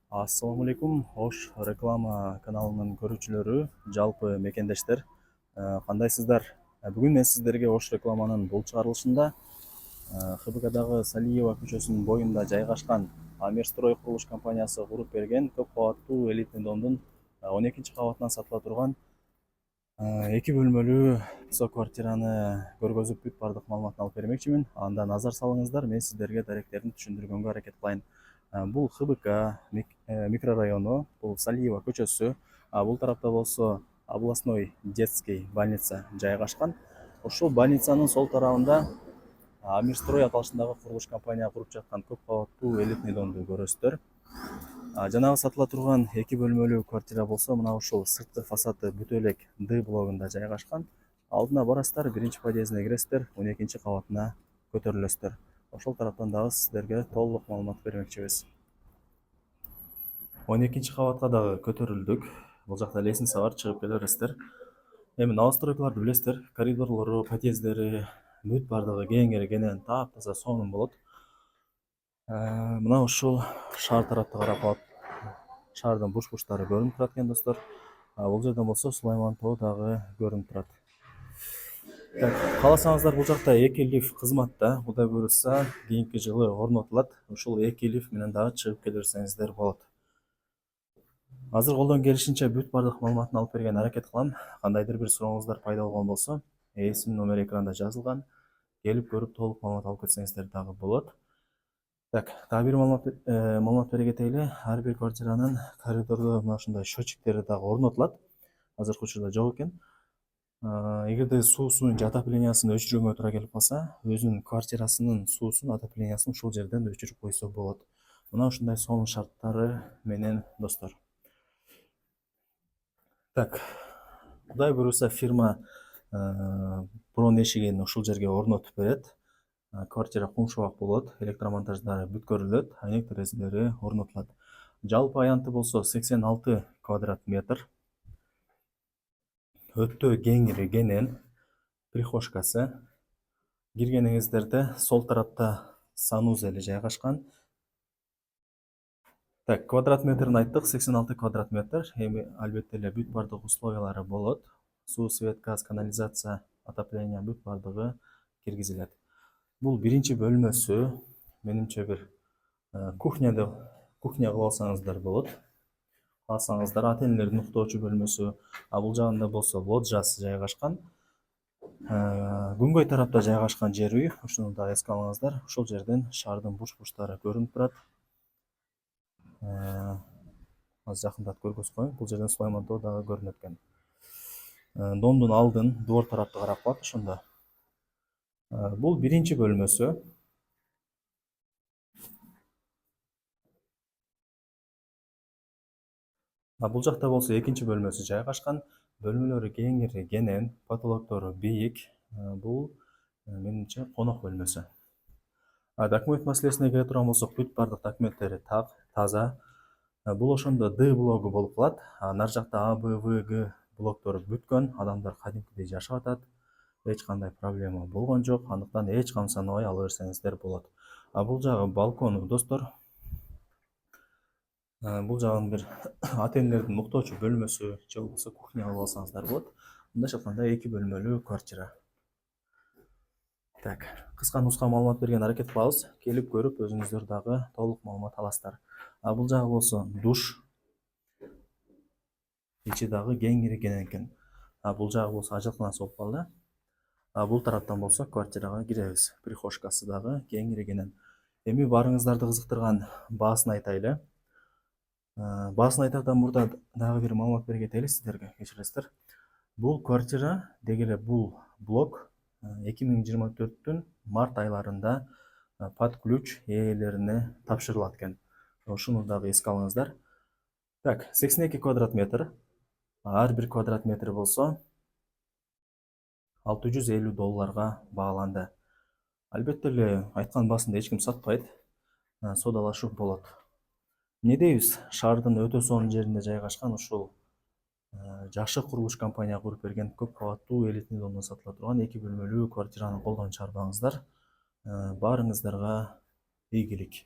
Ассаламу алейкум, Ош реклама каналынын көрүүчүлөрү, жалпы мекендештер, кандайсыздар? Бүгүн мен сиздерге Ош рекламанын бул чыгарылышында ХБКдагы Салиева көчөсүнүн боюнда жайгашкан Амирстрой курулуш компаниясы куруп берген көп кабаттуу элитный домдун 12 кабатынан сатыла турган 2 бөлмөлүү псо квартираны көргөзүп бүт бардык маалыматын алып бермекчимин. Анда назар салыңыздар, мен сиздерге даректерин түшүндүргөнгө аракет кылайын. Бул ХБК микрорайону, бул Салиева көчөсү, бул тарапта болсо областной детский больница жайгашкан. Ушул больницанын сол тарабында Амирстрой аталышындагы курулуш компания куруп жаткан көп кабаттуу элитный домду көрөсүздөр. Жанагы сатыла турган 2 бөлмөлүү квартира болсо, мына ушул сырткы фасады бүтө элек Д блогунда жайгашкан. Алдына барасыздар, биринчи подъездине киресиздер, 12 кабатына көтөрүлөсүздөр. Ошол тараптан дагы сиздерге толук маалымат бермекчибиз. 12 кабатка дагы көтөрүлдүк. Бул жакта лестница бар, чыгып келе бересиздер. Эми новостройкаларды билесиздер, коридорлору, подъезддери бүт бардыгы кеңири кенен таптаза сонун болот. Мына ушул шаар тарапты карап алып, шаардын буш-буштары көрүнүп турат экен достор. Бул жерден болсо Сулайман тоо дагы көрүнүп турат. Кааласаңыздар, бул жакта 2 лифт кызматта. Кудай буйруса, кийинки жылы орнотулат. Ушул 2 лифт менен дагы чыгып келе берсеңиздер болот. Азыр колдон келишинче бүт бардык маалыматын алып берген аракет кылам. Кандайдыр бир сурооңуздар пайда болгон болсо, эсим номер экранда жазылган. Келип көрүп толук маалымат алып кетсеңиздер дагы болот. Дагы бир маалымат бере кетели. Ар бир квартиранын коридордо мына ушундай счетчиктери дагы орнотулат. Азыркы учурда жок экен. Эгерде суусунун же отоплениясын өчүргөнгө туура келип калса, өзүнүн квартирасынын суусун, отоплениясын ушул жерден өчүрүп койсо болот. Мына ушундай сонун шарттары менен достор. Кудай буйруса, фирма брон эшигин ушул жерге орнотуп берет. Квартира кумшубак болот, электромонтаждары бүткөрүлөт, айнек терезелери орнотулат. Жалпы аянты болсо 86 квадрат метр. Өтө кеңири кенен, прихожкасы. Киргениңиздерде сол тарапта санузели жайгашкан. Квадрат метрин айттык, 86 квадрат метр. Эми албетте эле бүт бардык условиялары болот. Суу, свет, газ, канализация, отопление бүт бардыгы киргизилет. Бул биринчи бөлмөсү, менимче бир кухня кылып алсаңыздар болот. Алсаңыздар, ата-энелердин уктоочу бөлмөсү. Бул жагында болсо лоджиясы жайгашкан. Күнгөй тарапта жайгашкан жер үй, ушуну да эске алыңыздар. Ушул жерден шаардын буш-буштары көрүнүп турат. Аз жакындатып көргөзүп коеюн. Бул жерден Сулайман тоо дагы көрүнөт экен. Домдун алдын, двор тарапты карап калат ошондо. Бул биринчи бөлмөсү. Бул жакта болсо экинчи бөлмөсү жайгашкан. Бөлмөлөрү кеңири кенен, потолоктору бийик. Бул менимче конок бөлмөсү. Документ маселесине келе турган болсок, бүт бардык документтери так, таза. Бул ошондо Д блогу болуп калат. Нар жакта А, Б, В, Г блоктору бүткөн. Адамдар кадимкидей жашап атат. Эч кандай проблема болгон жок. Андыктан эч камсанабай ала берсеңиздер болот. Бул жагы балкону достор. Бул жагын бир ата-энелердин уктоочу бөлмөсү же болбосо кухня кылып алсаңыздар болот. Мындайча айтканда 2 бөлмөлүү квартира. Кыска нуска маалымат берген аракет кылабыз. Келип көрүп өзүңүздөр дагы толук маалымат аласыздар. Бул жагы болсо душ. Ичи дагы кеңири кенен экен. Бул жагы болсо ажалканасы болуп калды. Бул тараптан болсо квартирага киребиз. Прихожкасы дагы кеңири кенен. Эми баарыңыздарды кызыктырган баасын айтайлы. Баасын айтардан мурда дагы бир маалымат бере кетели сиздерге, кечиресиздер. Бул квартира, деги эле бул блок 2024-түн март айларында под ключ ээлерине тапшырылат экен. Ошуну дагы эске алыңыздар. 82 квадрат метр. Ар бир квадрат метри болсо $650 бааланды. Албетте эле айткан баасында эч ким сатпайт. Содалашуу болот. Эмне дейбиз? Шаардын өтө сонун жеринде жайгашкан ушул жакшы курулуш компания куруп берген көп кабаттуу элитный домдон сатыла турган 2 бөлмөлүү квартираны колдон чарбаңыздар. Баарыңыздарга ийгилик.